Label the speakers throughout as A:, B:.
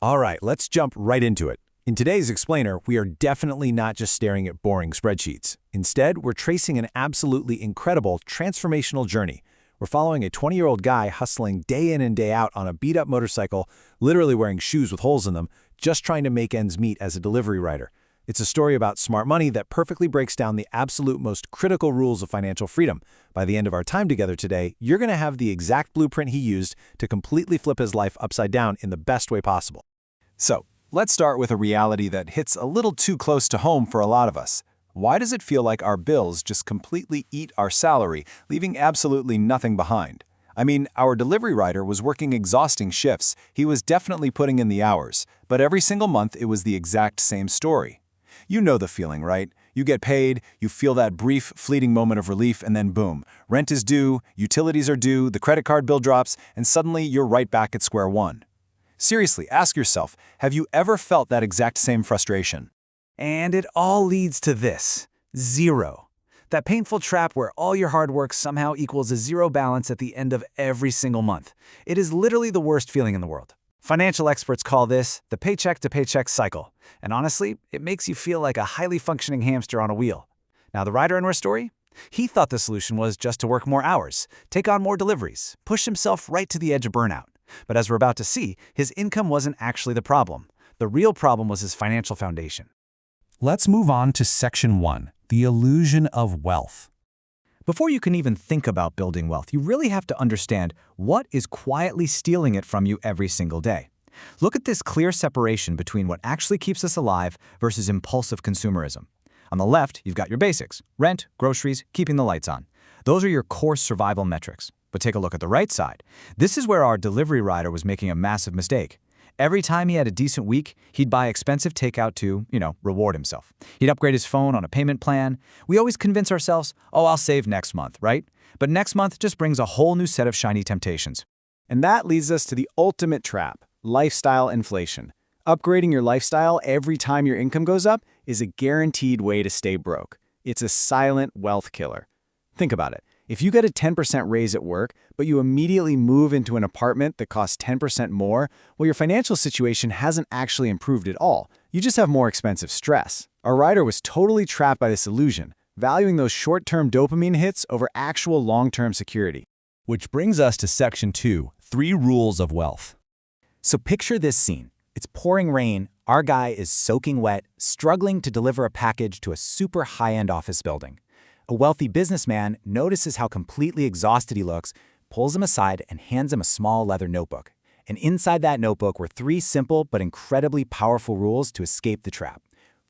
A: All right, let's jump right into it. In today's explainer, we are definitely not just staring at boring spreadsheets. Instead, we're tracing an absolutely incredible transformational journey. We're following a 20-year-old guy hustling day in and day out on a beat-up motorcycle, literally wearing shoes with holes in them, just trying to make ends meet as a delivery rider. It's a story about smart money that perfectly breaks down the absolute most critical rules of financial freedom. By the end of our time together today, you're going to have the exact blueprint he used to completely flip his life upside down in the best way possible. So, let's start with a reality that hits a little too close to home for a lot of us. Why does it feel like our bills just completely eat our salary, leaving absolutely nothing behind? I mean, our delivery rider was working exhausting shifts. He was definitely putting in the hours, but every single month it was the exact same story. You know the feeling, right? You get paid, you feel that brief, fleeting moment of relief, and then boom, rent is due, utilities are due, the credit card bill drops, and suddenly you're right back at square one. Seriously, ask yourself, have you ever felt that exact same frustration?
B: And it all leads to this: zero. That painful trap where all your hard work somehow equals a zero balance at the end of every single month. It is literally the worst feeling in the world. Financial experts call this the paycheck-to-paycheck cycle. And honestly, it makes you feel like a highly functioning hamster on a wheel. Now, the writer in our story? He thought the solution was just to work more hours, take on more deliveries, push himself right to the edge of burnout. But as we're about to see, his income wasn't actually the problem. The real problem was his financial foundation.
C: Let's move on to Section 1, the illusion of wealth.
B: Before you can even think about building wealth, you really have to understand what is quietly stealing it from you every single day. Look at this clear separation between what actually keeps us alive versus impulsive consumerism. On the left, you've got your basics: rent, groceries, keeping the lights on. Those are your core survival metrics. But take a look at the right side. This is where our delivery rider was making a massive mistake. Every time he had a decent week, he'd buy expensive takeout to, reward himself. He'd upgrade his phone on a payment plan. We always convince ourselves, oh, I'll save next month, right? But next month just brings a whole new set of shiny temptations.
A: And that leads us to the ultimate trap: lifestyle inflation. Upgrading your lifestyle every time your income goes up is a guaranteed way to stay broke. It's a silent wealth killer. Think about it. If you get a 10% raise at work, but you immediately move into an apartment that costs 10% more, well, your financial situation hasn't actually improved at all. You just have more expensive stress. Our writer was totally trapped by this illusion, valuing those short-term dopamine hits over actual long-term security.
C: Which brings us to Section 2, 3 rules of wealth.
B: So picture this scene. It's pouring rain, our guy is soaking wet, struggling to deliver a package to a super high-end office building. A wealthy businessman notices how completely exhausted he looks, pulls him aside, and hands him a small leather notebook. And inside that notebook were 3 simple but incredibly powerful rules to escape the trap.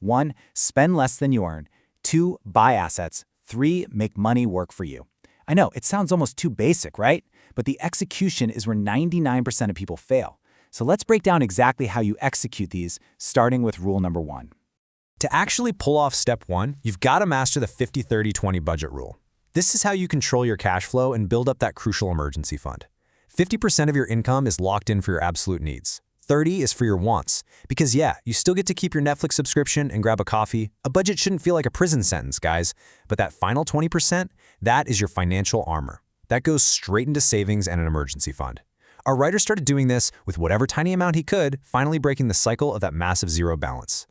B: 1. Spend less than you earn. 2. Buy assets. 3. Make money work for you. I know, it sounds almost too basic, right? But the execution is where 99% of people fail. So let's break down exactly how you execute these, starting with rule number 1.
C: To actually pull off step 1, you've got to master the 50-30-20 budget rule. This is how you control your cash flow and build up that crucial emergency fund. 50% of your income is locked in for your absolute needs. 30% is for your wants. Because yeah, you still get to keep your Netflix subscription and grab a coffee. A budget shouldn't feel like a prison sentence, guys. But that final 20%, that is your financial armor. That goes straight into savings and an emergency fund. Our writer started doing this with whatever tiny amount he could, finally breaking the cycle of that massive zero balance.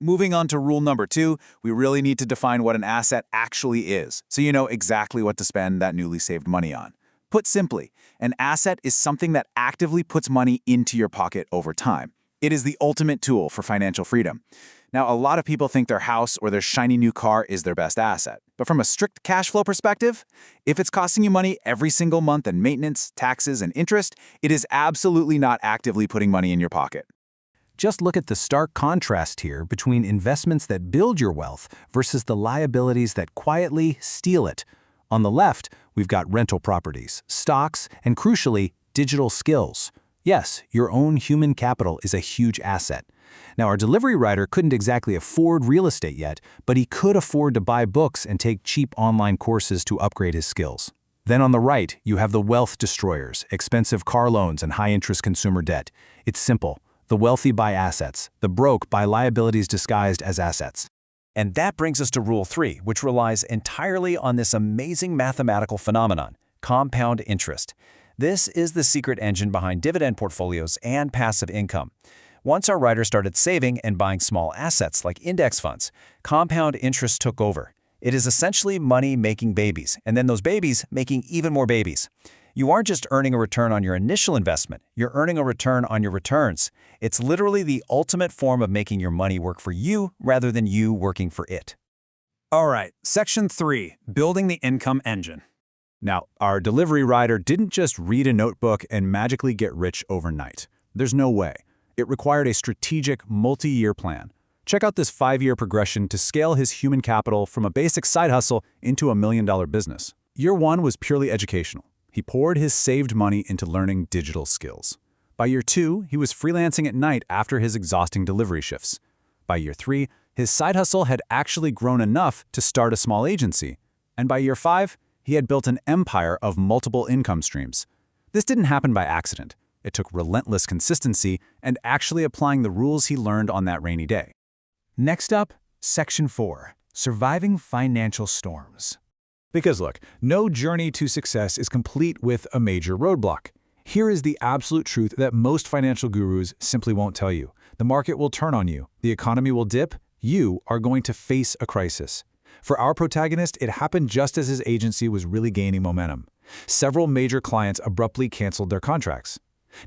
A: Moving on to rule number 2, we really need to define what an asset actually is, so you know exactly what to spend that newly saved money on. Put simply, an asset is something that actively puts money into your pocket over time. It is the ultimate tool for financial freedom. Now, a lot of people think their house or their shiny new car is their best asset. But from a strict cash flow perspective, if it's costing you money every single month in maintenance, taxes, and interest, it is absolutely not actively putting money in your pocket.
C: Just look at the stark contrast here between investments that build your wealth versus the liabilities that quietly steal it. On the left, we've got rental properties, stocks, and crucially, digital skills. Yes, your own human capital is a huge asset. Now, our delivery rider couldn't exactly afford real estate yet, but he could afford to buy books and take cheap online courses to upgrade his skills. Then on the right, you have the wealth destroyers, expensive car loans, and high-interest consumer debt. It's simple. The wealthy buy assets, the broke buy liabilities disguised as assets.
A: And that brings us to rule 3, which relies entirely on this amazing mathematical phenomenon: compound interest. This is the secret engine behind dividend portfolios and passive income. Once our writer started saving and buying small assets like index funds, compound interest took over. It is essentially money making babies, and then those babies making even more babies. You aren't just earning a return on your initial investment, you're earning a return on your returns. It's literally the ultimate form of making your money work for you rather than you working for it.
C: All right, Section 3, Building the Income Engine. Now, our delivery rider didn't just read a notebook and magically get rich overnight. There's no way. It required a strategic, multi-year plan. Check out this 5-year progression to scale his human capital from a basic side hustle into a $1 million business. Year 1 was purely educational. He poured his saved money into learning digital skills. By year 2, he was freelancing at night after his exhausting delivery shifts. By year 3, his side hustle had actually grown enough to start a small agency. And by year 5, he had built an empire of multiple income streams. This didn't happen by accident. It took relentless consistency and actually applying the rules he learned on that rainy day.
D: Next up, Section 4, Surviving Financial Storms.
C: Because look, no journey to success is complete with a major roadblock. Here is the absolute truth that most financial gurus simply won't tell you. The market will turn on you. The economy will dip. You are going to face a crisis. For our protagonist, it happened just as his agency was really gaining momentum. Several major clients abruptly canceled their contracts.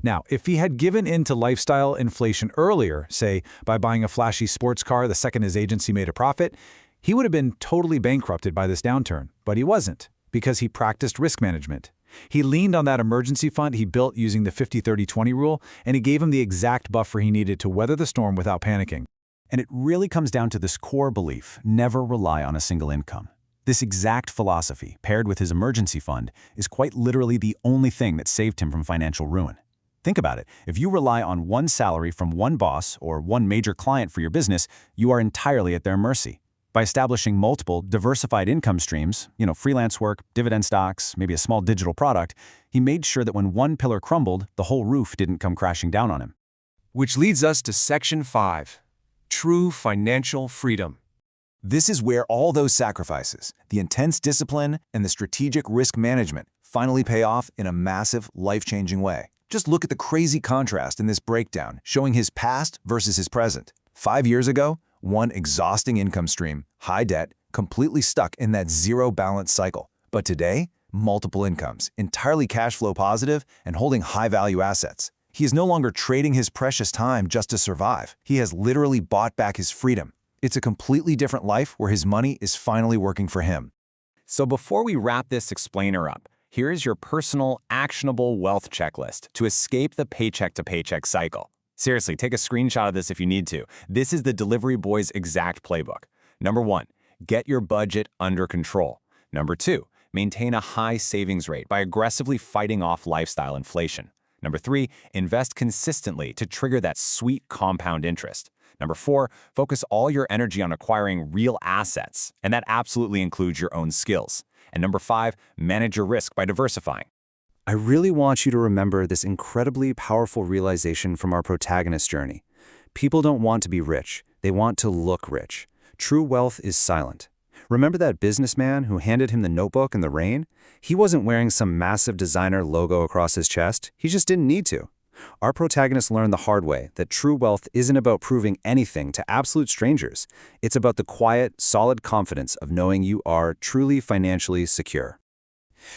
C: Now, if he had given in to lifestyle inflation earlier, say by buying a flashy sports car the second his agency made a profit, he would have been totally bankrupted by this downturn. But he wasn't, because he practiced risk management. He leaned on that emergency fund he built using the 50-30-20 rule, and it gave him the exact buffer he needed to weather the storm without panicking.
A: And it really comes down to this core belief: never rely on a single income. This exact philosophy, paired with his emergency fund, is quite literally the only thing that saved him from financial ruin. Think about it. If you rely on one salary from one boss or one major client for your business, you are entirely at their mercy. By establishing multiple, diversified income streams, freelance work, dividend stocks, maybe a small digital product, he made sure that when one pillar crumbled, the whole roof didn't come crashing down on him.
E: Which leads us to Section 5, True Financial Freedom.
A: This is where all those sacrifices, the intense discipline, and the strategic risk management finally pay off in a massive, life-changing way. Just look at the crazy contrast in this breakdown, showing his past versus his present. 5 years ago, one exhausting income stream, high debt, completely stuck in that zero-balance cycle. But today, multiple incomes, entirely cash flow positive, and holding high-value assets. He is no longer trading his precious time just to survive. He has literally bought back his freedom. It's a completely different life where his money is finally working for him.
B: So before we wrap this explainer up, here is your personal, actionable wealth checklist to escape the paycheck-to-paycheck cycle. Seriously, take a screenshot of this if you need to. This is the delivery boy's exact playbook. Number 1, get your budget under control. Number 2, maintain a high savings rate by aggressively fighting off lifestyle inflation. Number 3, invest consistently to trigger that sweet compound interest. Number 4, focus all your energy on acquiring real assets, and that absolutely includes your own skills. And number 5, manage your risk by diversifying.
F: I really want you to remember this incredibly powerful realization from our protagonist's journey. People don't want to be rich, they want to look rich. True wealth is silent. Remember that businessman who handed him the notebook in the rain? He wasn't wearing some massive designer logo across his chest, he just didn't need to. Our protagonist learned the hard way that true wealth isn't about proving anything to absolute strangers. It's about the quiet, solid confidence of knowing you are truly financially secure.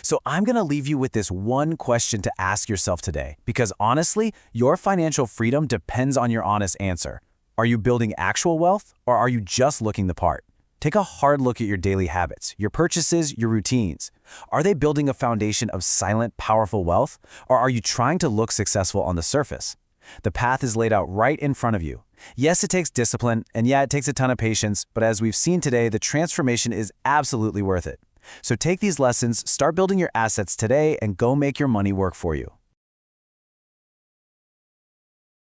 A: So I'm going to leave you with this one question to ask yourself today, because honestly, your financial freedom depends on your honest answer. Are you building actual wealth, or are you just looking the part? Take a hard look at your daily habits, your purchases, your routines. Are they building a foundation of silent, powerful wealth, or are you trying to look successful on the surface? The path is laid out right in front of you. Yes, it takes discipline, and yeah, it takes a ton of patience, but as we've seen today, the transformation is absolutely worth it. So take these lessons, start building your assets today, and go make your money work for you.